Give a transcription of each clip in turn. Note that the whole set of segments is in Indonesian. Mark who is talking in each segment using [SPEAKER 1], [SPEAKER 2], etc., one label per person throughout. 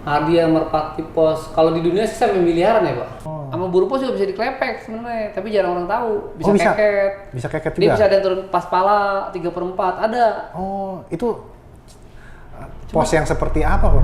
[SPEAKER 1] Hadiah merpati pos. Kalau di dunia sih sampai miliaran ya, Pak.
[SPEAKER 2] Oh.
[SPEAKER 1] Sama burung pos juga bisa diklepek sebenarnya, tapi jarang orang tahu. Bisa,
[SPEAKER 2] bisa
[SPEAKER 1] keket.
[SPEAKER 2] Bisa keket juga?
[SPEAKER 1] Dia bisa ada yang turun pas pala 3/4, ada.
[SPEAKER 2] Oh, itu pos yang seperti apa kok?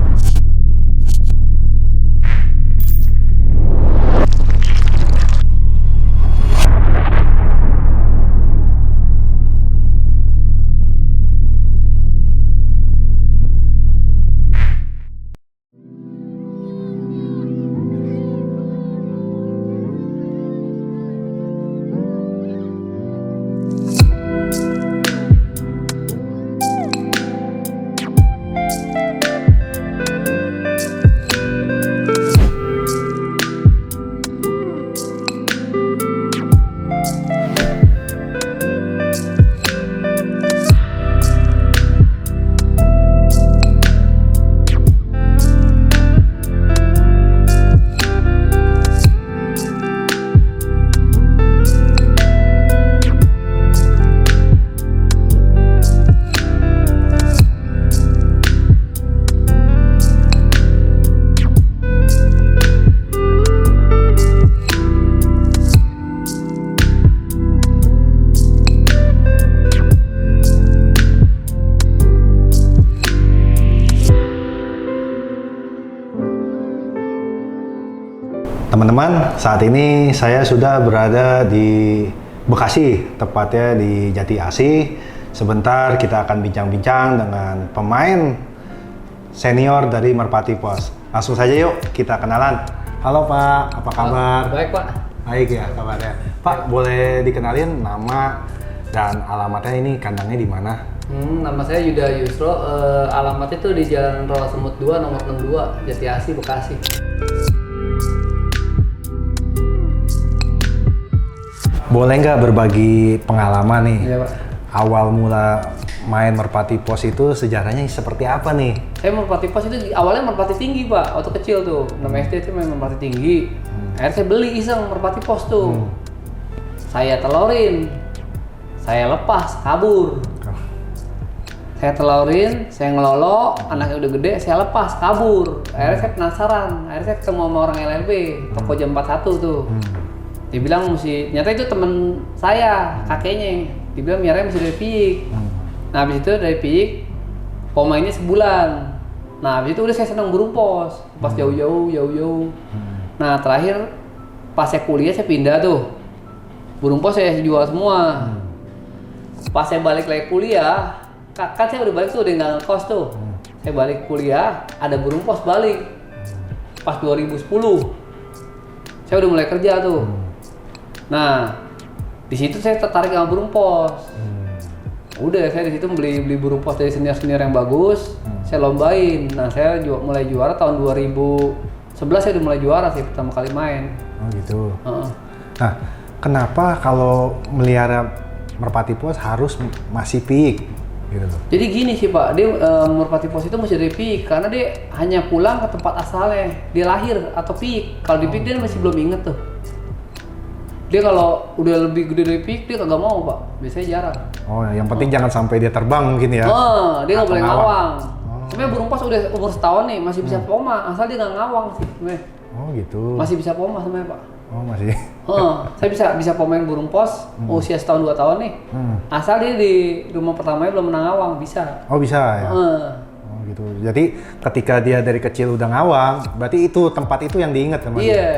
[SPEAKER 2] Teman-teman, saat ini saya sudah berada di Bekasi, tepatnya di Jati Asih. Sebentar kita akan bincang-bincang dengan pemain senior dari Merpati Pos. Langsung saja yuk kita kenalan. Halo Pak, apa kabar?
[SPEAKER 1] Baik, Pak.
[SPEAKER 2] Baik ya kabarnya. Pak, boleh dikenalin nama dan alamatnya, ini kandangnya di mana?
[SPEAKER 1] Nama saya Yuda Yusro. Alamatnya itu di Jalan Roa Semut 2 nomor 62, Jati Asih, Bekasi.
[SPEAKER 2] Boleh nggak berbagi pengalaman nih?
[SPEAKER 1] Iya, Pak.
[SPEAKER 2] Awal mula main Merpati Pos itu sejarahnya seperti apa nih?
[SPEAKER 1] Saya merpati pos itu awalnya merpati tinggi, Pak. Waktu kecil tuh, 6 SD itu main merpati tinggi. Akhirnya saya beli iseng merpati pos tuh. Saya telorin, saya lepas, kabur. Saya telorin, saya ngelolo, anaknya udah gede, saya lepas, kabur. Akhirnya saya penasaran, akhirnya saya ketemu sama orang LLB, toko jam 41 tuh. Dia bilang mesti, nyata itu temen saya, kakeknya. Dia bilang miaranya mesti dari Piik. Nah habis itu dari Piik, pemainnya sebulan. Nah habis itu udah saya senang burung pos, pas jauh-jauh. Nah terakhir pas saya kuliah saya pindah tuh, burung pos saya jual semua. Pas saya balik lagi kuliah, kan saya udah balik tuh, udah nggak ngekos tuh. Saya balik kuliah, ada burung pos balik. Pas 2010, saya udah mulai kerja tuh. Nah, di situ saya tertarik sama burung pos. Udah, saya di situ beli burung pos dari senior-senior yang bagus. Saya lombain. Nah, saya mulai juara tahun 2011, saya udah mulai juara sih pertama kali main.
[SPEAKER 2] Oh gitu. Nah, kenapa kalau melihara Merpati Pos harus masih Piik? Gitu loh.
[SPEAKER 1] Jadi gini sih Pak, dia Merpati Pos itu mesti dari Piik karena dia hanya pulang ke tempat asalnya. Dia lahir atau Piik. Kalau di Piik dia masih belum inget tuh. Dia kalau udah lebih gede dari Piik, dia kagak mau Pak. Biasanya jarang.
[SPEAKER 2] Oh, yang penting jangan sampai dia terbang mungkin ya?
[SPEAKER 1] Dia nggak
[SPEAKER 2] Atau
[SPEAKER 1] boleh
[SPEAKER 2] ngawang.
[SPEAKER 1] ngawang. Sebenarnya burung pos udah umur setahun nih, masih bisa poma, asal dia nggak ngawang sih sebenarnya.
[SPEAKER 2] Oh gitu.
[SPEAKER 1] Masih bisa poma sebenarnya Pak.
[SPEAKER 2] Oh masih.
[SPEAKER 1] Saya bisa pomain burung pos usia setahun 2 tahun nih. Asal dia di rumah pertamanya belum pernah ngawang, bisa.
[SPEAKER 2] Oh bisa ya? Oh gitu. Jadi ketika dia dari kecil udah ngawang, berarti itu tempat itu yang diingat sama dia?
[SPEAKER 1] Iya,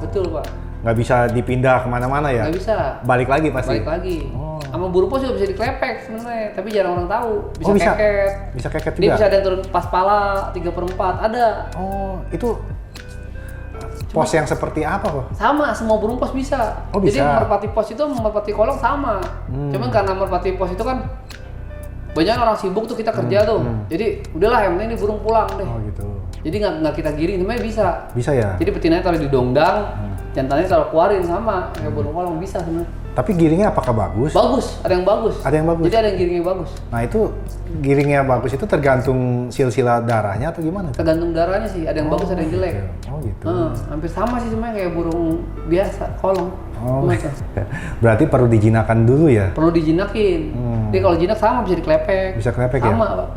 [SPEAKER 1] betul Pak.
[SPEAKER 2] Nggak bisa dipindah kemana-mana ya?
[SPEAKER 1] Nggak bisa.
[SPEAKER 2] Balik lagi pasti?
[SPEAKER 1] Balik lagi.
[SPEAKER 2] Oh.
[SPEAKER 1] Sama burung pos juga bisa diklepek sebenarnya, tapi jarang orang tahu. Bisa,
[SPEAKER 2] bisa?
[SPEAKER 1] keket.
[SPEAKER 2] Bisa keket
[SPEAKER 1] Dia
[SPEAKER 2] juga?
[SPEAKER 1] bisa ada yang turun pas pala 3/4, ada.
[SPEAKER 2] Oh, itu pos yang seperti apa kok?
[SPEAKER 1] Sama, semua burung pos bisa.
[SPEAKER 2] Oh, bisa.
[SPEAKER 1] Jadi merpati pos itu merpati kolong sama. Cuman karena merpati pos itu kan banyak orang sibuk tuh, kita kerja tuh. Jadi udahlah yang penting ini burung pulang deh.
[SPEAKER 2] Oh gitu.
[SPEAKER 1] Jadi nggak kita giring, sebenarnya bisa.
[SPEAKER 2] Bisa ya?
[SPEAKER 1] Jadi betinanya taruh di dongdang, jantannya taruh keluarin sama kayak burung kolong, bisa sebenarnya.
[SPEAKER 2] Tapi giringnya apakah bagus?
[SPEAKER 1] Bagus, ada yang bagus.
[SPEAKER 2] Ada yang bagus?
[SPEAKER 1] Jadi ada yang giringnya bagus.
[SPEAKER 2] Nah itu giringnya bagus itu tergantung silsilah darahnya atau gimana?
[SPEAKER 1] Tergantung darahnya sih, ada yang bagus, ada yang jelek.
[SPEAKER 2] Oh gitu.
[SPEAKER 1] Hampir sama sih sebenarnya kayak burung biasa, kolong.
[SPEAKER 2] Oh,
[SPEAKER 1] Gitu.
[SPEAKER 2] berarti perlu dijinakan dulu ya?
[SPEAKER 1] Perlu dijinakin. Dia kalau jinak sama bisa diklepek.
[SPEAKER 2] Bisa klepek ya?
[SPEAKER 1] Sama Pak.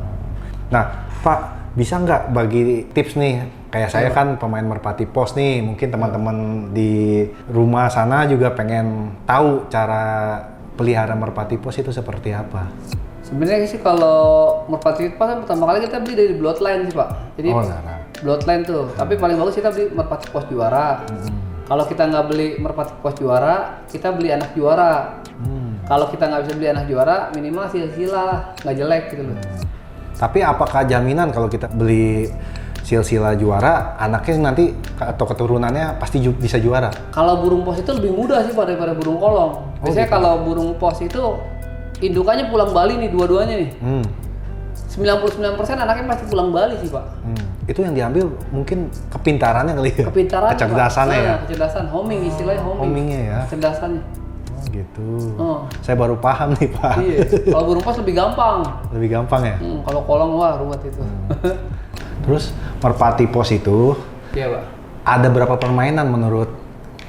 [SPEAKER 2] Nah Pak, bisa nggak bagi tips nih Kayak saya kan pemain merpati pos nih, mungkin teman-teman di rumah sana juga pengen tahu cara pelihara merpati pos itu seperti apa.
[SPEAKER 1] Sebenarnya sih kalau merpati pos kan pertama kali kita beli dari bloodline sih Pak. Jadi bloodline tuh, tapi paling bagus kita beli merpati pos juara. Kalau kita nggak beli merpati pos juara, kita beli anak juara. Kalau kita nggak bisa beli anak juara, minimal silsila lah, nggak jelek gitu loh.
[SPEAKER 2] Tapi apakah jaminan kalau kita beli silsila juara, anaknya nanti atau keturunannya pasti bisa juara?
[SPEAKER 1] Kalau burung pos itu lebih mudah sih Pak daripada burung kolong. Biasanya kalau burung pos itu indukannya pulang Bali nih dua-duanya nih. 99% anaknya pasti pulang Bali sih Pak.
[SPEAKER 2] Itu yang diambil mungkin kepintarannya kali ya?
[SPEAKER 1] Kepintaran,
[SPEAKER 2] kecerdasannya ya?
[SPEAKER 1] Kecerdasan, homing istilahnya homing.
[SPEAKER 2] Homingnya ya?
[SPEAKER 1] Kecerdasannya.
[SPEAKER 2] Oh gitu. Saya baru paham nih Pak.
[SPEAKER 1] Iya, kalau burung pos lebih gampang.
[SPEAKER 2] Lebih gampang ya?
[SPEAKER 1] Kalau kolong wah ruwet itu.
[SPEAKER 2] Terus merpati pos itu
[SPEAKER 1] iya Pak.
[SPEAKER 2] ada berapa permainan menurut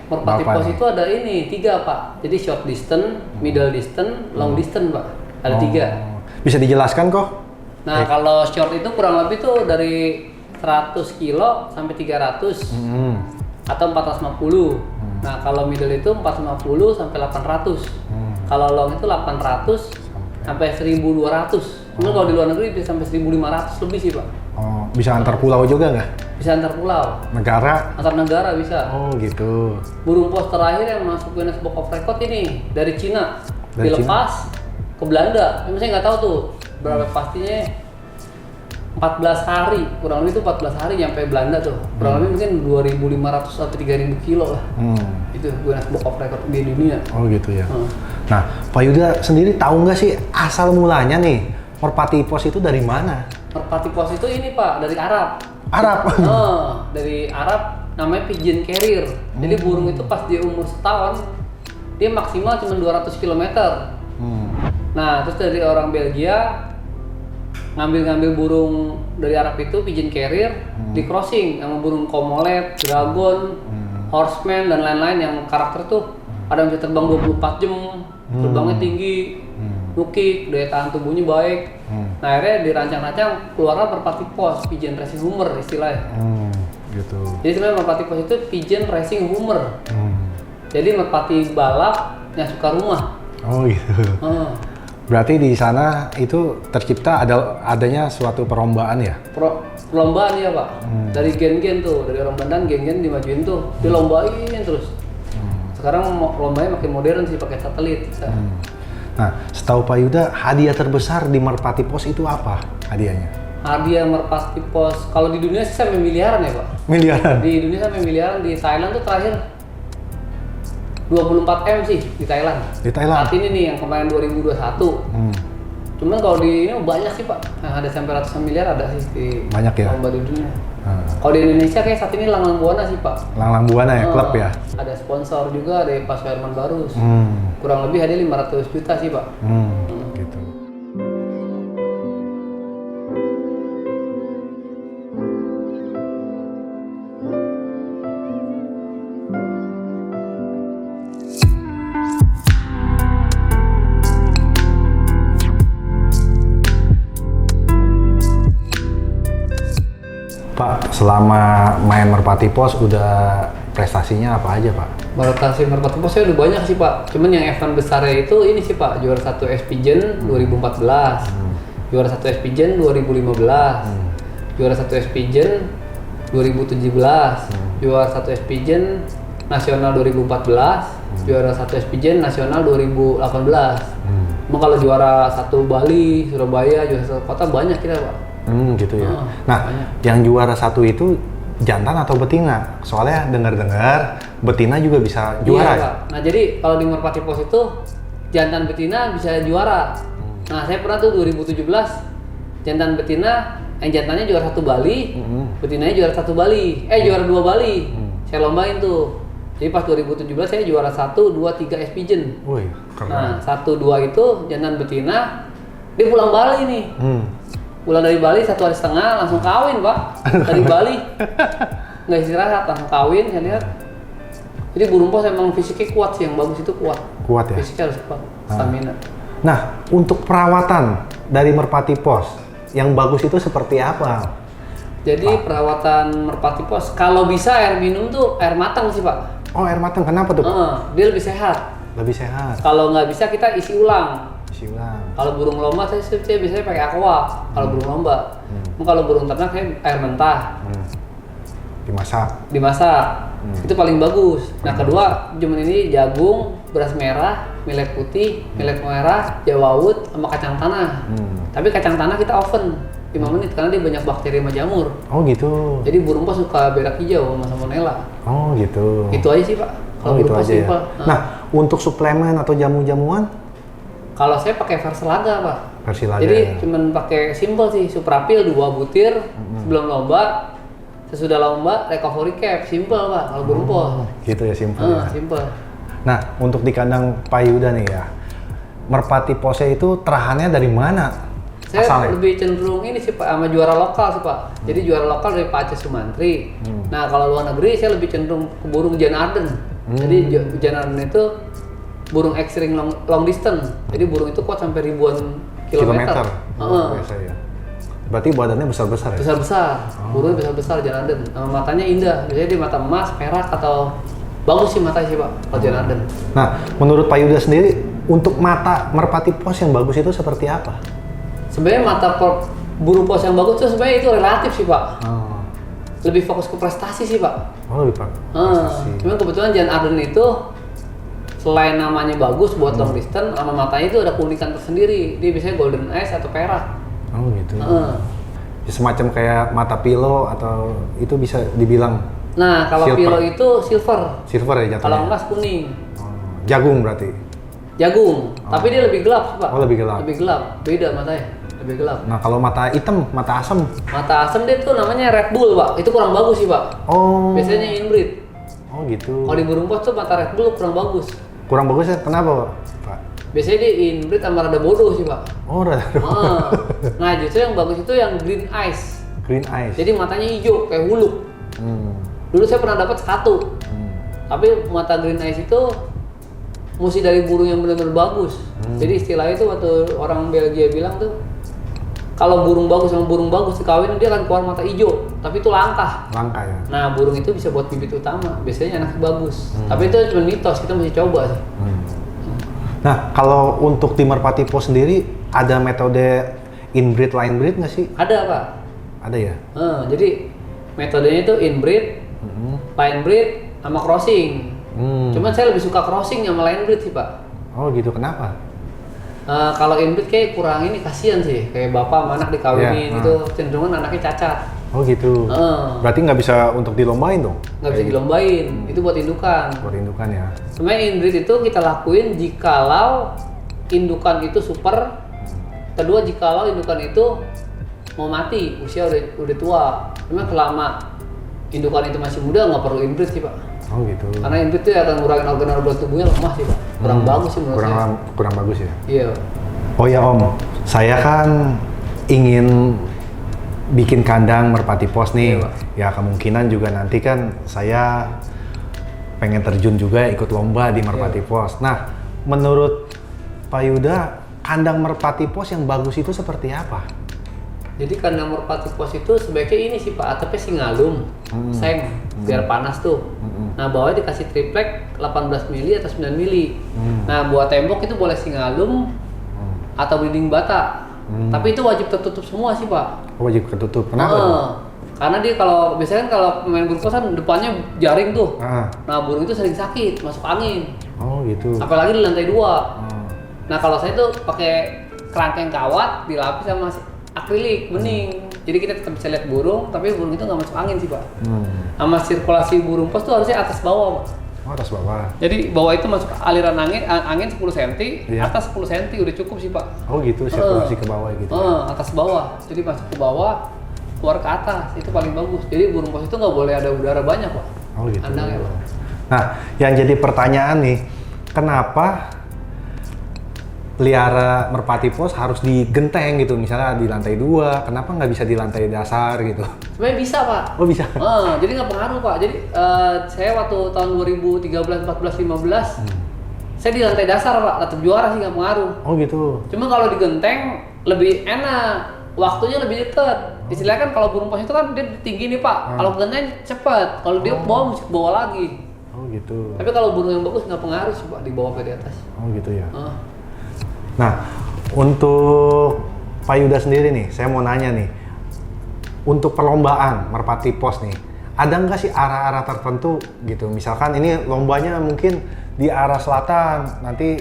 [SPEAKER 1] merpati
[SPEAKER 2] Bapak
[SPEAKER 1] pos
[SPEAKER 2] nih?
[SPEAKER 1] itu ada ini 3 Pak. Jadi short distance, middle distance, long distance Pak. Ada 3.
[SPEAKER 2] Bisa dijelaskan kok?
[SPEAKER 1] Nah kalau short itu kurang lebih tuh dari 100 kilo sampai 300 atau 450. Nah kalau middle itu 450 sampai 800. Kalau long itu 800 sampai 1200. Mungkin kalau di luar negeri bisa sampai 1500 lebih sih Pak.
[SPEAKER 2] Oh, bisa antar pulau juga nggak?
[SPEAKER 1] Bisa antar pulau.
[SPEAKER 2] Negara?
[SPEAKER 1] Antar negara bisa.
[SPEAKER 2] Oh gitu.
[SPEAKER 1] Burung pos terakhir yang masuk Guinness Book of Record ini dari Cina.
[SPEAKER 2] Dari
[SPEAKER 1] Dilepas ke Belanda. Ini saya nggak tahu tuh berapa pastinya. 14 hari, kurang lebih itu 14 hari nyampe Belanda tuh. Kurang lebih mungkin 2.500 sampai 3.000 kilo lah. Itu Guinness Book of Record di dunia.
[SPEAKER 2] Oh gitu ya. Nah, Pak Yuda sendiri tahu nggak sih asal mulanya nih merpati pos itu dari mana?
[SPEAKER 1] Merpati pos itu ini Pak, dari Arab.
[SPEAKER 2] Arab?
[SPEAKER 1] Dari Arab namanya pigeon carrier. Jadi burung itu pas dia umur setahun, dia maksimal cuma 200 km. Nah, terus dari orang Belgia ngambil burung dari Arab itu pigeon carrier di crossing sama burung komolet, dragon, horseman dan lain-lain yang karakter tuh ada yang bisa terbang 24 jam, terbangnya tinggi, nukik, daya tahan tubuhnya baik. Nah akhirnya dirancang-rancang keluarlah merpati pos, pigeon racing hummer istilahnya.
[SPEAKER 2] Gitu.
[SPEAKER 1] Jadi sebenarnya merpati pos itu pigeon racing hummer. Jadi merpati balap yang suka rumah.
[SPEAKER 2] Oh gitu. Berarti di sana itu tercipta adanya suatu perlombaan ya?
[SPEAKER 1] Perlombaan ya Pak. Dari gen-gen tuh, dari orang Bandan gen-gen dimajuin tuh, dilombain terus. Sekarang lombanya makin modern sih pakai satelit.
[SPEAKER 2] Nah, setahu Pak Yuda, hadiah terbesar di merpati pos itu apa hadiahnya?
[SPEAKER 1] Hadiah merpati pos, kalau di dunia sih sampai miliaran ya Pak.
[SPEAKER 2] Miliaran?
[SPEAKER 1] Di dunia sampai miliaran, di Thailand tuh terakhir 24 M sih di Thailand.
[SPEAKER 2] Di Thailand?
[SPEAKER 1] Saat ini nih yang kemarin 2021. Cuman kalau di ini banyak sih Pak, nah, ada sampai ratusan miliar ada sih di
[SPEAKER 2] banyak ya?
[SPEAKER 1] lomba di dunia. Kalau di Indonesia kayak saat ini Langlang Buana sih Pak.
[SPEAKER 2] Langlang Buana ya, klub ya?
[SPEAKER 1] Ada sponsor juga dari Pak Suherman Barus. Kurang lebih hadiah 500 juta sih Pak.
[SPEAKER 2] Gitu. Pak, selama main merpati pos udah prestasinya apa aja Pak?
[SPEAKER 1] Prestasi merpati pos saya udah banyak sih Pak. Cuman yang event besarnya itu ini sih Pak, juara 1 S Pigeon 2014, juara 1 S Pigeon 2015, juara 1 S Pigeon 2017, juara 1 S Pigeon nasional 2014, juara 1 S Pigeon nasional 2018. Emang kalau juara 1 Bali, Surabaya, juara 1 kota banyak kita Pak.
[SPEAKER 2] Gitu ya. Nah, banyak. Yang juara 1 itu jantan atau betina? Soalnya dengar-dengar betina juga bisa juara.
[SPEAKER 1] Iya, Pak. Nah, jadi kalau di merpati pos itu jantan betina bisa juara. Nah, saya pernah tuh 2017 jantan betina, yang jantannya juara 1 Bali, betinanya juara 1 Bali. Juara 2 Bali. Saya lombain tuh. Jadi pas 2017 saya juara 1, 2, 3 S Pigeon.
[SPEAKER 2] Wih, keren.
[SPEAKER 1] Nah, 1, 2 itu jantan betina, dia pulang Bali nih. Pulang dari Bali 1 hari setengah langsung kawin Pak. Dari Bali nggak istirahat langsung kawin. Saya lihat. Jadi burung pos emang fisiknya kuat sih, yang bagus itu kuat.
[SPEAKER 2] Kuat ya.
[SPEAKER 1] Fisiknya harus kuat, stamina.
[SPEAKER 2] Nah, untuk perawatan dari merpati pos yang bagus itu seperti apa?
[SPEAKER 1] Jadi perawatan merpati pos, kalau bisa air minum tuh air matang sih Pak.
[SPEAKER 2] Oh, air matang, kenapa tuh?
[SPEAKER 1] Dia lebih sehat.
[SPEAKER 2] Lebih sehat.
[SPEAKER 1] Kalau nggak bisa kita isi ulang.
[SPEAKER 2] Isi ulang.
[SPEAKER 1] Kalau burung lomba saya biasanya pakai aqua. Kalau burung lomba. Kalau burung ternak saya air mentah. Dimasak. Itu paling bagus. Nah kedua, cuman ini jagung, beras merah, millet putih, millet merah, jawawut, sama kacang tanah. Tapi kacang tanah kita oven 5 menit karena dia banyak bakteri sama jamur.
[SPEAKER 2] Oh gitu.
[SPEAKER 1] Jadi burung pos suka berak hijau sama salmonella.
[SPEAKER 2] Oh gitu.
[SPEAKER 1] Itu aja sih Pak. Kalau
[SPEAKER 2] itu
[SPEAKER 1] burung pos
[SPEAKER 2] aja ya.
[SPEAKER 1] simpel.
[SPEAKER 2] Nah, untuk suplemen atau jamu-jamuan?
[SPEAKER 1] Kalau saya pakai Versilaga Pak.
[SPEAKER 2] Versilaga.
[SPEAKER 1] Jadi cuman pakai simpel sih, Suprapil 2 butir sebelum lomba. Sesudah lomba recovery cap, simpel Pak kalau burung pos.
[SPEAKER 2] Gitu ya, simpel ya.
[SPEAKER 1] Simpel.
[SPEAKER 2] Nah, untuk di kandang Pak Yuda nih ya. Merpati posnya itu terahannya dari mana?
[SPEAKER 1] Saya
[SPEAKER 2] asalnya?
[SPEAKER 1] lebih cenderung ini sih Pak, sama juara lokal sih Pak. Jadi juara lokal dari Pak Aceh Sumantri. Nah kalau luar negeri saya lebih cenderung ke burung Janarden. Jadi Janarden itu burung X-ring long distance. Jadi burung itu kuat sampai ribuan kilometer.
[SPEAKER 2] Biasa ya. Berarti badannya besar-besar ya?
[SPEAKER 1] Besar-besar. Burungnya besar-besar Janarden. Nama matanya indah. Biasanya di mata emas, perak atau bagus sih matanya sih Pak kalau Janarden.
[SPEAKER 2] Nah, menurut Pak Yuda sendiri untuk mata merpati pos yang bagus itu seperti apa?
[SPEAKER 1] Sebenarnya burung pos yang bagus itu sebenarnya itu relatif sih Pak. Lebih fokus ke prestasi sih Pak.
[SPEAKER 2] Oh lebih prestasi.
[SPEAKER 1] Cuman kebetulan Janarden itu selain namanya bagus buat long distance, sama matanya itu ada keunikan tersendiri. Dia biasanya golden eyes atau perak.
[SPEAKER 2] Oh gitu. Ya, semacam kayak mata pilo atau itu bisa dibilang.
[SPEAKER 1] Nah kalau
[SPEAKER 2] silver.
[SPEAKER 1] pilo itu silver.
[SPEAKER 2] Silver ya jatuhnya.
[SPEAKER 1] Kalau emas kuning.
[SPEAKER 2] Jagung berarti.
[SPEAKER 1] Jagung. Tapi dia lebih gelap sih Pak.
[SPEAKER 2] Oh lebih gelap.
[SPEAKER 1] Lebih gelap. Beda matanya. Lebih gelap.
[SPEAKER 2] Nah kalau mata hitam, mata asam.
[SPEAKER 1] Mata asam dia tuh namanya Red Bull Pak. Itu kurang bagus sih Pak.
[SPEAKER 2] Oh.
[SPEAKER 1] Biasanya inbreed.
[SPEAKER 2] Oh gitu.
[SPEAKER 1] Kalau di burung pos tuh mata Red Bull kurang bagus.
[SPEAKER 2] Kurang bagusnya kenapa Pak?
[SPEAKER 1] Biasanya dia inbreed sama rada bodoh sih Pak.
[SPEAKER 2] Oh rada.
[SPEAKER 1] Nah justru yang bagus itu yang green eyes.
[SPEAKER 2] Green eyes.
[SPEAKER 1] Jadi matanya hijau kayak huluk. Dulu saya pernah dapat 1. Tapi mata green eyes itu mesti dari burung yang benar-benar bagus. Jadi istilahnya itu waktu orang Belgia bilang tuh kalau burung bagus sama burung bagus dikawin dia akan keluar mata hijau, tapi itu langka.
[SPEAKER 2] Langka ya.
[SPEAKER 1] Nah burung itu bisa buat bibit utama. Biasanya anaknya bagus. Tapi itu cuma mitos, kita mesti coba sih.
[SPEAKER 2] Nah kalau untuk di merpati pos sendiri ada metode inbreed line breed nggak sih?
[SPEAKER 1] Ada Pak.
[SPEAKER 2] Ada ya.
[SPEAKER 1] Jadi metodenya itu inbreed, line breed, sama crossing. Cuman saya lebih suka crossing sama line breed sih Pak.
[SPEAKER 2] Oh gitu, kenapa?
[SPEAKER 1] Kalau inbreed kayak kurang ini, kasihan sih. Kayak bapak sama anak dikawinin itu cenderungan anaknya cacat.
[SPEAKER 2] Oh gitu. Berarti nggak bisa untuk dilombain dong?
[SPEAKER 1] Nggak bisa dilombain, itu buat indukan.
[SPEAKER 2] Buat indukan ya.
[SPEAKER 1] Sebenarnya inbreed itu kita lakuin jikalau indukan itu super. Kedua jikalau indukan itu mau mati, usia udah tua. Cuma selama indukan itu masih muda nggak perlu inbreed sih Pak.
[SPEAKER 2] Oh gitu.
[SPEAKER 1] Karena inbreed itu akan ngurangin organ-organ tubuhnya lemah sih Pak. Kurang bagus sih menurut saya.
[SPEAKER 2] Kurang bagus ya?
[SPEAKER 1] Iya.
[SPEAKER 2] Oh ya Om, saya kan ingin bikin kandang merpati pos nih.
[SPEAKER 1] Iya, Pak.
[SPEAKER 2] Ya kemungkinan juga nanti kan saya pengen terjun juga ikut lomba di merpati pos. Nah, menurut Pak Yuda, kandang merpati pos yang bagus itu seperti apa?
[SPEAKER 1] Jadi kandang merpati pos itu sebaiknya ini sih Pak, atapnya singalum, seng, biar panas tuh. Nah bawahnya dikasih triplek 18 mili atau 9 mili. Nah buat tembok itu boleh singalum atau breeding bata. Tapi itu wajib tertutup semua sih Pak.
[SPEAKER 2] Oh, wajib ketutup, kenapa?
[SPEAKER 1] Karena dia biasanya kan kalau pemain burung pos kan depannya jaring tuh. Nah burung itu sering sakit, masuk angin.
[SPEAKER 2] Oh gitu.
[SPEAKER 1] Apalagi di lantai 2. Nah kalau saya tuh pakai kerangkeng kawat dilapis sama akrilik bening. Jadi kita tetap bisa lihat burung, tapi burung itu nggak masuk angin sih Pak. Sama sirkulasi burung pos tuh harusnya atas bawah Pak.
[SPEAKER 2] Oh, atas bawah.
[SPEAKER 1] Jadi bawah itu masuk aliran angin 10 cm,
[SPEAKER 2] Iya.
[SPEAKER 1] atas 10 cm udah cukup sih Pak.
[SPEAKER 2] Oh gitu, sirkulasi ke bawah gitu.
[SPEAKER 1] Atas bawah. Jadi masuk ke bawah, keluar ke atas, itu paling bagus. Jadi burung pos itu nggak boleh ada udara banyak Pak.
[SPEAKER 2] Oh gitu.
[SPEAKER 1] Andangnya Pak.
[SPEAKER 2] Nah, yang jadi pertanyaan nih, kenapa pelihara merpati pos harus digenteng gitu, misalnya di lantai 2, kenapa nggak bisa di lantai dasar gitu?
[SPEAKER 1] Sebenarnya bisa Pak.
[SPEAKER 2] Oh bisa?
[SPEAKER 1] Jadi nggak pengaruh Pak. Jadi saya waktu tahun 2013, 14, 15 saya di lantai dasar Pak, tetap juara sih nggak pengaruh.
[SPEAKER 2] Oh gitu.
[SPEAKER 1] Cuma kalau di genteng lebih enak, waktunya lebih dekat. Istilahnya kan kalau burung pos itu kan dia tinggi nih Pak, kalau genteng cepat, kalau dia bawa mesti bawa lagi.
[SPEAKER 2] Oh gitu.
[SPEAKER 1] Tapi kalau burung yang bagus nggak pengaruh sih Pak, di bawah ke di atas.
[SPEAKER 2] Oh gitu ya. Nah, untuk Pak Yuda sendiri nih, saya mau nanya nih, untuk perlombaan merpati pos nih, ada nggak sih arah-arah tertentu gitu? Misalkan ini lombanya mungkin di arah selatan, nanti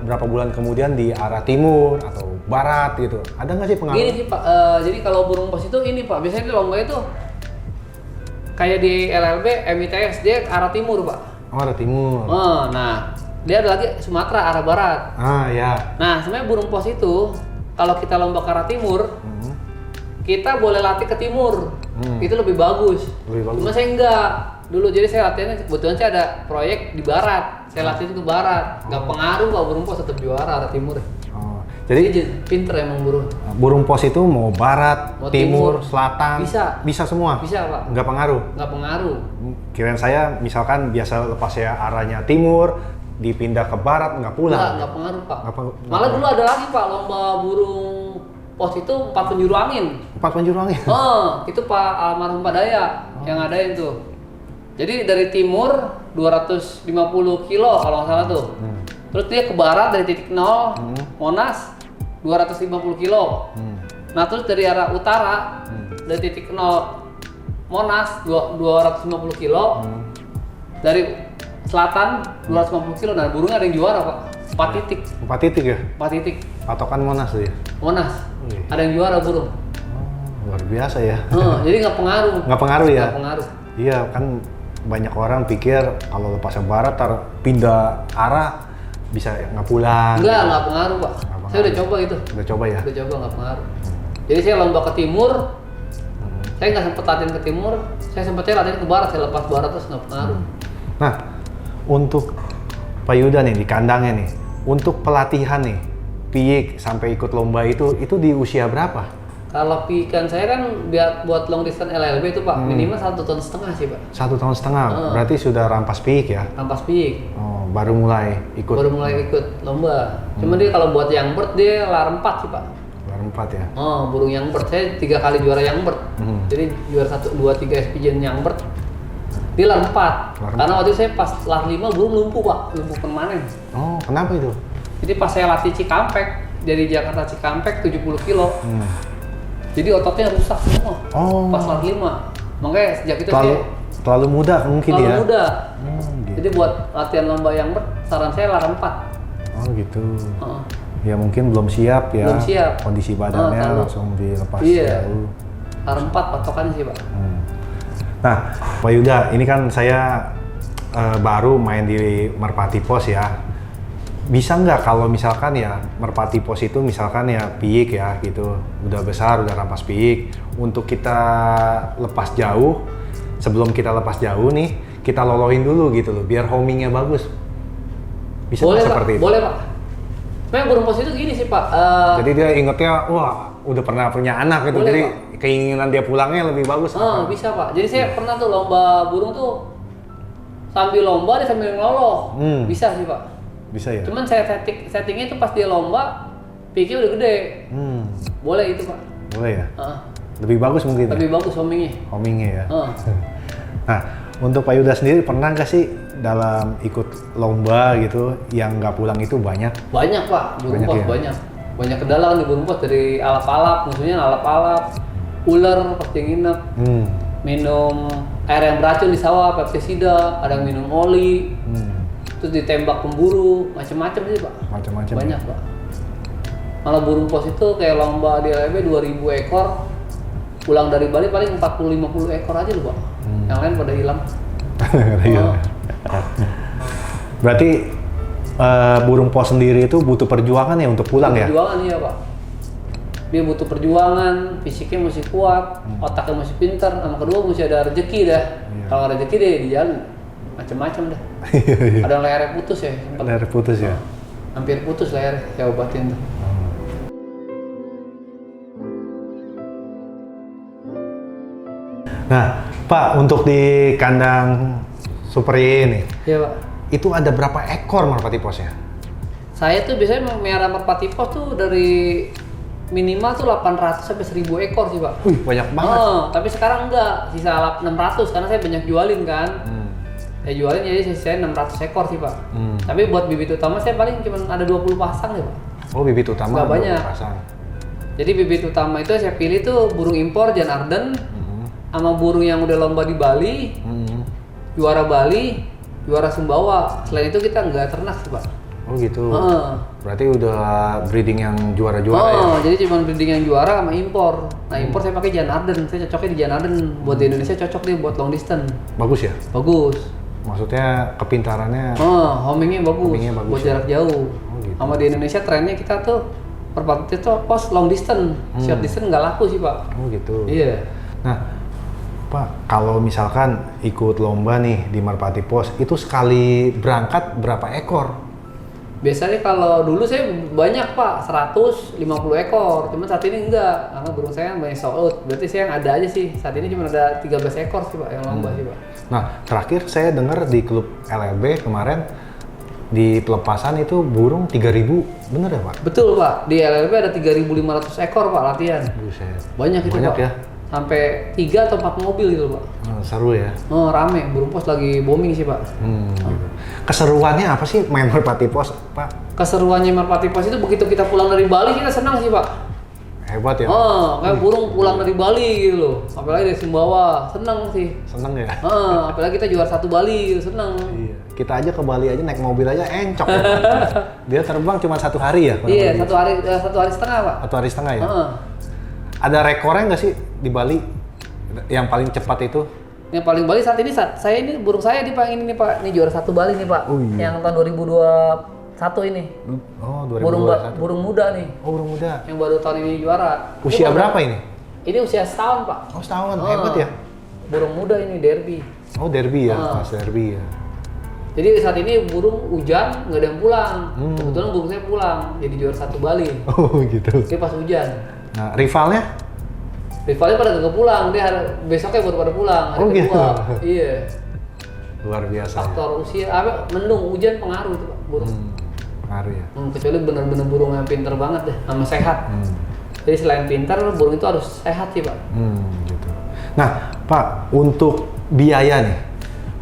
[SPEAKER 2] berapa bulan kemudian di arah timur atau barat gitu. Ada nggak sih pengaruh?
[SPEAKER 1] Gini sih Pak, jadi kalau burung pos itu ini Pak, biasanya di lomba itu kayak di LLB, MITS, dia ke arah timur Pak.
[SPEAKER 2] Oh, arah timur.
[SPEAKER 1] Nah, dia ada lagi Sumatera, arah barat.
[SPEAKER 2] Ah, ya.
[SPEAKER 1] Nah, sebenarnya burung pos itu, kalau kita lomba ke arah timur, kita boleh latih ke timur. Itu lebih bagus.
[SPEAKER 2] Lebih bagus.
[SPEAKER 1] Cuma saya enggak. Dulu jadi saya latihannya, kebetulan saya ada proyek di barat. Saya latih itu ke barat. Nggak pengaruh kalau burung pos tetap juara arah timur.
[SPEAKER 2] Oh, jadi
[SPEAKER 1] pinter emang burung.
[SPEAKER 2] Burung pos itu mau barat,
[SPEAKER 1] Mau
[SPEAKER 2] timur,
[SPEAKER 1] timur,
[SPEAKER 2] selatan,
[SPEAKER 1] bisa
[SPEAKER 2] semua?
[SPEAKER 1] Bisa Pak.
[SPEAKER 2] Nggak pengaruh?
[SPEAKER 1] Nggak pengaruh.
[SPEAKER 2] Kirain saya misalkan biasa lepas saya arahnya timur, dipindah ke barat, nggak pulang.
[SPEAKER 1] Nggak pengaruh Pak.
[SPEAKER 2] Nggak
[SPEAKER 1] Malah dulu ada lagi Pak, lomba burung pos itu 4 penjuru angin.
[SPEAKER 2] 4 penjuru angin?
[SPEAKER 1] Itu Pak almarhum Pak Daya yang ngadain tuh. Jadi dari timur 250 kilo kalau nggak salah tuh. Terus dia ke barat dari titik 0, Monas 250 kilo. Nah terus dari arah utara dari titik 0 Monas 250 kilo. Dari selatan 250 kilo. Nah burungnya ada yang juara Pak. 4 titik.
[SPEAKER 2] 4 titik ya?
[SPEAKER 1] 4 titik.
[SPEAKER 2] Patokan Monas tuh ya?
[SPEAKER 1] Monas. Ada yang juara burung.
[SPEAKER 2] Luar biasa ya.
[SPEAKER 1] Jadi nggak pengaruh.
[SPEAKER 2] Nggak pengaruh ya?
[SPEAKER 1] Nggak pengaruh.
[SPEAKER 2] Iya kan banyak orang pikir kalau lepas ke barat pindah arah bisa nggak pulang.
[SPEAKER 1] Nggak pengaruh Pak. Saya udah coba itu.
[SPEAKER 2] Udah coba ya?
[SPEAKER 1] Udah coba nggak pengaruh. Jadi saya lomba ke timur, saya nggak sempet latihan ke timur, saya sempetnya latihan ke barat, saya lepas barat terus nggak pengaruh.
[SPEAKER 2] Nah, untuk Pak Yuda nih di kandangnya nih, untuk pelatihan nih, piik sampai ikut lomba itu di usia berapa?
[SPEAKER 1] Kalau piikan saya kan buat long distance LLB itu Pak, minimal 1,5 tahun sih Pak.
[SPEAKER 2] 1,5 tahun, berarti sudah rampas piik ya?
[SPEAKER 1] Rampas piik.
[SPEAKER 2] Oh, baru mulai ikut?
[SPEAKER 1] Baru mulai ikut lomba. Cuma dia kalau buat yang bird dia lar 4 sih Pak.
[SPEAKER 2] Lar 4 ya?
[SPEAKER 1] Burung yang bird, saya 3 kali juara yang bird. Jadi juara 1, 2, 3 SPJ yang bird. Dia lar 4. Karena waktu itu saya pas lar 5 burung lumpuh Pak, lumpuh permanen.
[SPEAKER 2] Oh, kenapa itu?
[SPEAKER 1] Jadi pas saya latih Cikampek, dari Jakarta Cikampek 70 kilo. Jadi ototnya rusak semua. Pas lar 5. Makanya sejak itu
[SPEAKER 2] terlalu muda mungkin ya?
[SPEAKER 1] Terlalu muda.
[SPEAKER 2] Gitu.
[SPEAKER 1] Jadi buat latihan lomba yang bird, saran saya lar 4.
[SPEAKER 2] Oh gitu. Ya mungkin belum siap ya.
[SPEAKER 1] Belum siap.
[SPEAKER 2] Kondisi badannya langsung dilepas jauh.
[SPEAKER 1] Lar 4 patokannya sih Pak.
[SPEAKER 2] Nah, Pak Yuda, ini kan saya baru main di Merpati Pos ya. Bisa nggak kalau misalkan ya Merpati Pos itu misalkan ya piik ya gitu, udah besar, udah rampas piik, untuk kita lepas jauh, sebelum kita lepas jauh nih, kita lolohin dulu gitu loh, biar homingnya bagus. Bisa
[SPEAKER 1] boleh,
[SPEAKER 2] seperti itu?
[SPEAKER 1] Boleh Pak. Memang burung pos itu gini sih Pak.
[SPEAKER 2] Jadi dia ingetnya, wah udah pernah punya anak gitu,
[SPEAKER 1] boleh,
[SPEAKER 2] jadi
[SPEAKER 1] Pak.
[SPEAKER 2] keinginan dia pulangnya lebih bagus.
[SPEAKER 1] Bisa Pak. Jadi saya pernah tuh lomba burung tuh sambil lomba dia sambil ngeloloh. Bisa sih Pak.
[SPEAKER 2] Bisa ya?
[SPEAKER 1] Cuman saya settingnya itu pas dia lomba, pikir udah gede. Boleh itu Pak.
[SPEAKER 2] Boleh ya? Lebih bagus mungkin
[SPEAKER 1] Lebih
[SPEAKER 2] ya?
[SPEAKER 1] bagus homingnya.
[SPEAKER 2] Homingnya ya?
[SPEAKER 1] Nah,
[SPEAKER 2] untuk Pak Yuda sendiri pernah nggak sih dalam ikut lomba gitu yang nggak pulang itu banyak?
[SPEAKER 1] Banyak Pak, burung pos banyak. Banyak kendala kan di burung pos, dari alap-alap, musuhnya alap-alap, ular pas dia nginep, minum air yang beracun di sawah, pestisida, ada yang minum oli, terus ditembak pemburu, macam-macam sih Pak.
[SPEAKER 2] Macam-macam.
[SPEAKER 1] Banyak Pak. Malah burung pos itu kayak lomba di LB 2000 ekor, pulang dari Bali paling 40-50 ekor aja loh Pak. Yang lain pada hilang.
[SPEAKER 2] Berarti burung pos sendiri itu butuh perjuangan ya untuk pulang ya?
[SPEAKER 1] Perjuangan iya Pak. Dia butuh perjuangan, fisiknya mesti kuat, otaknya mesti pintar, sama kedua mesti ada rezeki dah. Kalau ada rezeki deh di jalan macam-macam dah. Ada yang lehernya putus ya.
[SPEAKER 2] Leher putus ya?
[SPEAKER 1] Hampir putus leher, saya obatin tuh.
[SPEAKER 2] Nah, Pak, untuk di kandang Super ini,
[SPEAKER 1] Iya Pak.
[SPEAKER 2] itu ada berapa ekor merpati posnya?
[SPEAKER 1] Saya tuh biasanya memelihara merpati pos tuh dari minimal tuh 800 sampai 1000 ekor sih Pak.
[SPEAKER 2] Wih, banyak banget.
[SPEAKER 1] Tapi sekarang enggak, sisa 600 karena saya banyak jualin kan. Saya jualin jadi sisa 600 ekor sih Pak. Tapi buat bibit utama saya paling cuma ada 20 pasang deh Pak.
[SPEAKER 2] Oh, bibit utama
[SPEAKER 1] nggak banyak.
[SPEAKER 2] pasang.
[SPEAKER 1] Jadi bibit utama itu saya pilih tuh burung impor Jan Arden sama burung yang udah lomba di Bali, juara Bali, juara Sumbawa. Selain itu kita nggak ternak sih Pak.
[SPEAKER 2] Oh gitu. Berarti udah breeding yang juara-juara ya?
[SPEAKER 1] Jadi cuma breeding yang juara sama impor. Nah impor saya pakai Jan Arden, saya cocoknya di Jan Arden. Buat di Indonesia cocok deh buat long distance.
[SPEAKER 2] Bagus ya?
[SPEAKER 1] Bagus.
[SPEAKER 2] Maksudnya kepintarannya?
[SPEAKER 1] Homingnya bagus. Buat jarak jauh.
[SPEAKER 2] Gitu.
[SPEAKER 1] Sama di Indonesia trennya kita tuh merpati itu pos long distance, short distance nggak laku sih Pak.
[SPEAKER 2] Oh gitu.
[SPEAKER 1] Iya.
[SPEAKER 2] Nah Pak, kalau misalkan ikut lomba nih di Merpati Pos, itu sekali berangkat berapa ekor?
[SPEAKER 1] Biasanya kalau dulu saya banyak Pak, 150 ekor. Cuma saat ini enggak, karena burung saya banyak sold out. Berarti saya yang ada aja sih. Saat ini cuma ada 13 ekor sih Pak yang lomba sih Pak.
[SPEAKER 2] Nah, terakhir saya dengar di klub LRB kemarin di pelepasan itu burung 3.000, bener ya Pak?
[SPEAKER 1] Betul Pak, di LRB ada 3.500 ekor Pak latihan.
[SPEAKER 2] Buset.
[SPEAKER 1] Banyak itu
[SPEAKER 2] Banyak
[SPEAKER 1] Pak.
[SPEAKER 2] Ya?
[SPEAKER 1] Sampai 3 atau 4 mobil gitu Pak.
[SPEAKER 2] Seru ya?
[SPEAKER 1] Rame, burung pos lagi booming sih Pak.
[SPEAKER 2] Gitu. Keseruannya apa sih main Merpati Pos Pak?
[SPEAKER 1] Keseruannya Merpati Pos itu begitu kita pulang dari Bali kita senang sih Pak.
[SPEAKER 2] Hebat ya?
[SPEAKER 1] Kayak burung pulang dari Bali gitu loh. Apalagi dari Sumbawa, senang sih.
[SPEAKER 2] Seneng ya?
[SPEAKER 1] Apalagi kita juara 1 Bali gitu, senang.
[SPEAKER 2] Iya. Kita aja ke Bali aja naik mobil aja encok ya. Dia terbang cuma 1 hari ya?
[SPEAKER 1] Iya, 1 hari setengah Pak.
[SPEAKER 2] 1 hari setengah ya? Ada rekornya nggak sih di Bali yang paling cepat itu?
[SPEAKER 1] Yang paling Bali saat ini saya ini burung saya nih Pak, ini nih Pak, ini juara 1 Bali nih Pak.
[SPEAKER 2] Oh, iya.
[SPEAKER 1] Yang tahun 2021 ini.
[SPEAKER 2] Oh, 2021.
[SPEAKER 1] Burung muda nih.
[SPEAKER 2] Oh, burung muda.
[SPEAKER 1] Yang baru tahun ini juara.
[SPEAKER 2] Usia berapa ini?
[SPEAKER 1] Ini usia setahun Pak.
[SPEAKER 2] Oh, setahun. Hebat ya?
[SPEAKER 1] Burung muda ini derby.
[SPEAKER 2] Oh, derby ya, Mas derby ya.
[SPEAKER 1] Jadi saat ini burung hujan nggak ada yang pulang. Kebetulan burung saya pulang, jadi juara 1 Bali.
[SPEAKER 2] Oh, gitu.
[SPEAKER 1] Dia pas hujan.
[SPEAKER 2] Nah, rivalnya?
[SPEAKER 1] Rivalnya pada nggak pulang, dia besoknya baru pada pulang. Hari kedua. Iya.
[SPEAKER 2] Luar biasa.
[SPEAKER 1] Faktor usia, mendung, hujan pengaruh itu Pak, burung.
[SPEAKER 2] Pengaruh ya.
[SPEAKER 1] Kecuali benar-benar burung yang pintar banget deh, sama sehat. Jadi selain pintar, burung itu harus sehat sih Pak.
[SPEAKER 2] Gitu. Nah, Pak, untuk biaya nih,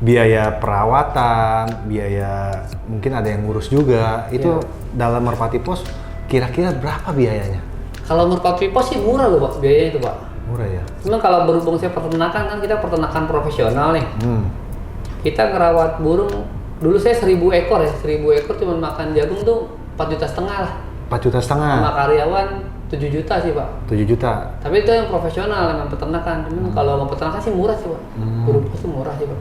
[SPEAKER 2] biaya perawatan, biaya mungkin ada yang ngurus juga, itu dalam Merpati Pos kira-kira berapa biayanya?
[SPEAKER 1] Kalau Merpati Pos sih murah loh Pak, biayanya itu Pak.
[SPEAKER 2] Murah ya?
[SPEAKER 1] Cuma kalau berhubung saya peternakan kan kita peternakan profesional nih. Kita ngerawat burung, dulu saya 1000 ekor ya, 1000 ekor cuma makan jagung tuh 4,5 juta lah.
[SPEAKER 2] 4,5 juta?
[SPEAKER 1] Sama karyawan 7 juta sih Pak.
[SPEAKER 2] 7 juta?
[SPEAKER 1] Tapi itu yang profesional, yang peternakan. Cuman kalau mau peternakan sih murah sih Pak. Burung pos itu murah sih Pak.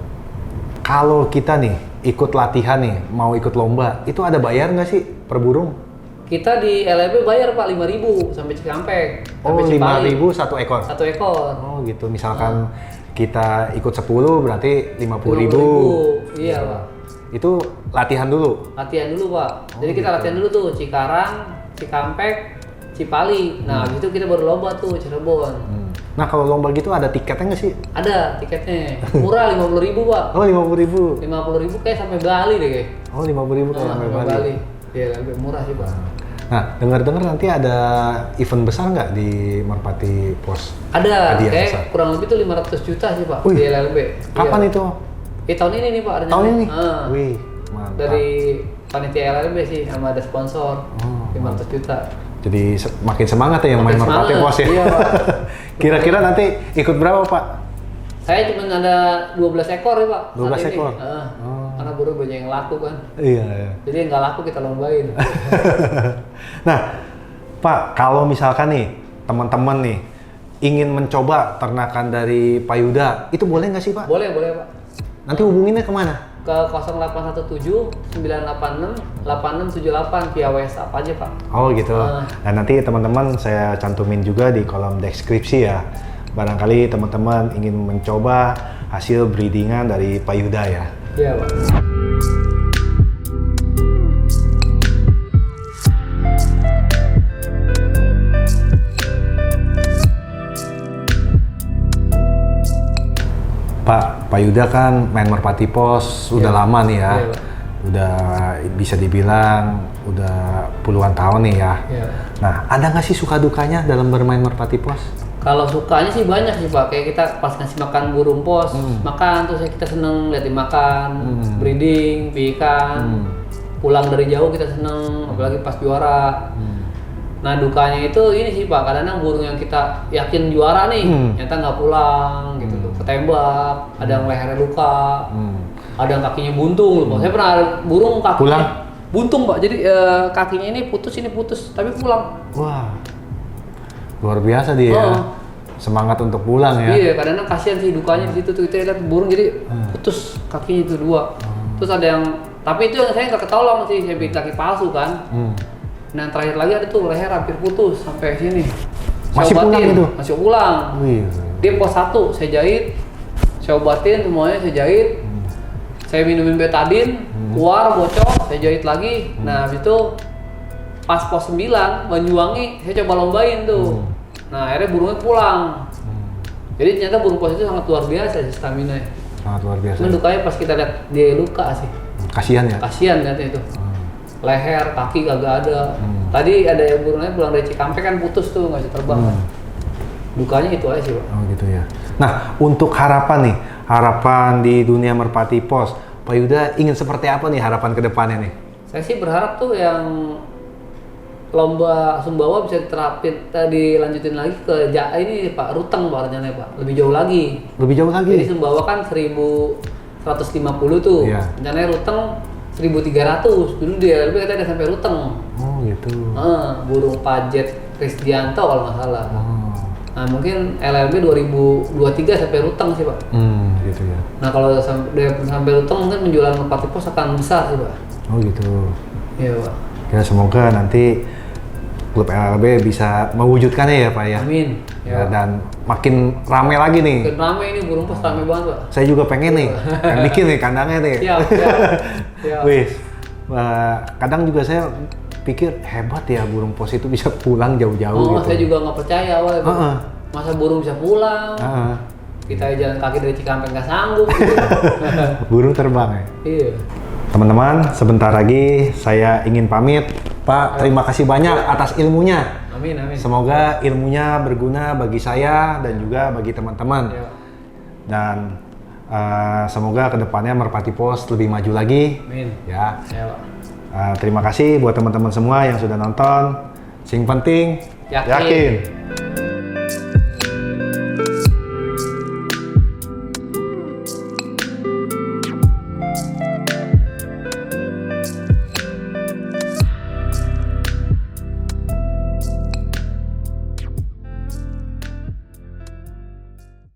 [SPEAKER 2] Kalau kita nih ikut latihan nih, mau ikut lomba, itu ada bayar nggak sih per burung?
[SPEAKER 1] Kita di LEB bayar Pak 5.000 sampai Cikampek.
[SPEAKER 2] Oh, 5.000 1 ekor?
[SPEAKER 1] 1 ekor.
[SPEAKER 2] Oh gitu, misalkan kita ikut 10 berarti 50.000.
[SPEAKER 1] Iya Pak.
[SPEAKER 2] Itu latihan dulu?
[SPEAKER 1] Latihan dulu Pak. Jadi kita
[SPEAKER 2] gitu.
[SPEAKER 1] latihan dulu tuh Cikarang, Cikampek, Cipali. Nah habis itu kita baru lomba tuh Cirebon.
[SPEAKER 2] Nah kalau lomba gitu ada tiketnya nggak sih?
[SPEAKER 1] Ada tiketnya. Murah 50.000 Pak.
[SPEAKER 2] Oh 50.000?
[SPEAKER 1] 50.000 kayak sampai Bali deh kayak.
[SPEAKER 2] Oh 50.000 kayak sampai Bali?
[SPEAKER 1] Iya lebih murah sih Pak.
[SPEAKER 2] Nah, dengar-dengar nanti ada event besar nggak di Merpati Pos?
[SPEAKER 1] Ada,
[SPEAKER 2] Hadiah
[SPEAKER 1] kayak
[SPEAKER 2] besar.
[SPEAKER 1] kurang lebih tuh 500 juta sih Pak.
[SPEAKER 2] Wih,
[SPEAKER 1] di LLB.
[SPEAKER 2] Kapan itu?
[SPEAKER 1] Tahun ini nih Pak. Ada
[SPEAKER 2] tahun ini?
[SPEAKER 1] Wih,
[SPEAKER 2] mantap.
[SPEAKER 1] dari panitia LLB sih, sama ada sponsor. 500 juta.
[SPEAKER 2] Jadi makin semangat ya yang main Merpati Pos ya?
[SPEAKER 1] Iya Pak.
[SPEAKER 2] Kira-kira nanti ikut berapa Pak?
[SPEAKER 1] Saya cuma ada 12 ekor ya Pak.
[SPEAKER 2] 12 ekor?
[SPEAKER 1] Karena burung banyak yang laku kan.
[SPEAKER 2] Iya.
[SPEAKER 1] Jadi yang nggak laku kita lombain.
[SPEAKER 2] Nah, Pak, kalau misalkan nih teman-teman nih ingin mencoba ternakan dari Payuda, itu boleh nggak sih Pak?
[SPEAKER 1] Boleh Pak.
[SPEAKER 2] Nanti hubunginnya kemana?
[SPEAKER 1] Ke 0817 986 8678 via WhatsApp aja Pak.
[SPEAKER 2] Oh gitu. Nah nanti teman-teman saya cantumin juga di kolom deskripsi ya. Barangkali teman-teman ingin mencoba hasil breedingan dari Payuda ya.
[SPEAKER 1] Iya Pak.
[SPEAKER 2] Pak Yuda kan main Merpati Pos udah lama nih ya. udah bisa dibilang udah puluhan tahun nih ya.
[SPEAKER 1] Iya.
[SPEAKER 2] Nah, ada nggak sih suka dukanya dalam bermain merpati pos?
[SPEAKER 1] Kalau sukanya sih banyak sih Pak, kayak kita pas ngasih makan burung pos, makan terus kita seneng lihat dimakan, breeding, ikan, pulang dari jauh kita seneng, apalagi pas juara. Nah dukanya itu ini sih Pak, kadang-kadang burung yang kita yakin juara nih, ternyata nggak pulang gitu tuh, ketembak, ada yang lehernya luka, ada yang kakinya buntung loh. Saya pernah ada burung kakinya
[SPEAKER 2] Pulang?
[SPEAKER 1] buntung Pak, jadi kakinya ini putus, tapi pulang.
[SPEAKER 2] Wah, luar biasa dia.
[SPEAKER 1] Oh.
[SPEAKER 2] Semangat untuk pulang ya.
[SPEAKER 1] Iya, kadang-kadang kasihan sih dukanya di situ tuh, kita lihat burung jadi putus kakinya itu dua. Terus ada yang, tapi itu yang saya nggak ketolong sih, saya bikin kaki palsu kan. Nah yang terakhir lagi ada tuh leher hampir putus sampai sini.
[SPEAKER 2] Masih
[SPEAKER 1] Saya
[SPEAKER 2] pulang
[SPEAKER 1] obatin,
[SPEAKER 2] itu?
[SPEAKER 1] Masih pulang.
[SPEAKER 2] Wih.
[SPEAKER 1] Dia pos 1, saya jahit, saya obatin semuanya, saya jahit. Saya minumin betadin, keluar bocor, saya jahit lagi. Nah habis itu pas pos 9, Banyuwangi, saya coba lombain tuh. Nah akhirnya burungnya pulang. Jadi ternyata burung pos itu sangat luar biasa sih stamina.
[SPEAKER 2] Sangat luar biasa.
[SPEAKER 1] Cuman dukanya pas kita lihat dia luka sih.
[SPEAKER 2] Kasihan ya.
[SPEAKER 1] Kasihan lihatnya itu. Leher, kaki kagak ada. Tadi ada yang burungnya pulang dari Cikampek kan putus tuh, nggak bisa terbang. Dukanya itu aja sih Pak.
[SPEAKER 2] Oh gitu ya. Nah, untuk harapan nih, harapan di dunia merpati pos, Pak Yuda ingin seperti apa nih harapan ke depannya nih?
[SPEAKER 1] Saya sih berharap tuh yang lomba Sumbawa bisa diterapin, dilanjutin lagi ke ini Pak, Ruteng Pak rencananya Pak, lebih jauh lagi.
[SPEAKER 2] Lebih jauh lagi?
[SPEAKER 1] Jadi Sumbawa kan 1150 tuh,
[SPEAKER 2] Iya.
[SPEAKER 1] rencananya Ruteng 1300, dulu dia lebih katanya ada sampai Ruteng.
[SPEAKER 2] Oh gitu.
[SPEAKER 1] Burung pajet Krisdianto kalau nggak salah.
[SPEAKER 2] Oh.
[SPEAKER 1] Nah mungkin LLB 2023 sampai Ruteng sih Pak.
[SPEAKER 2] Gitu ya.
[SPEAKER 1] Nah kalau sampai Ruteng mungkin penjualan merpati pos akan besar sih Pak.
[SPEAKER 2] Oh gitu.
[SPEAKER 1] Iya Pak.
[SPEAKER 2] Ya semoga nanti klub LLB bisa mewujudkannya ya Pak ya.
[SPEAKER 1] Amin.
[SPEAKER 2] Ya, dan makin rame lagi nih.
[SPEAKER 1] Makin rame ini burung pos rame banget Pak.
[SPEAKER 2] Saya juga pengen nih, yang bikin nih kandangnya nih.
[SPEAKER 1] Siap.
[SPEAKER 2] Wih, kadang juga saya pikir hebat ya burung pos itu bisa pulang jauh-jauh gitu.
[SPEAKER 1] Saya juga nggak percaya awalnya. Masa burung bisa pulang? Kita jalan kaki dari Cikampek nggak sanggup. Gitu.
[SPEAKER 2] Burung terbang ya.
[SPEAKER 1] Iya.
[SPEAKER 2] Teman-teman, sebentar lagi saya ingin pamit. Pak, terima kasih banyak atas ilmunya.
[SPEAKER 1] Amin.
[SPEAKER 2] Semoga ilmunya berguna bagi saya dan juga bagi teman-teman.
[SPEAKER 1] Ya.
[SPEAKER 2] Dan semoga kedepannya merpati pos lebih maju lagi.
[SPEAKER 1] Amin.
[SPEAKER 2] Ya.
[SPEAKER 1] Ya Pak.
[SPEAKER 2] Terima kasih buat teman-teman semua yang sudah nonton. Sing penting
[SPEAKER 1] Yakin.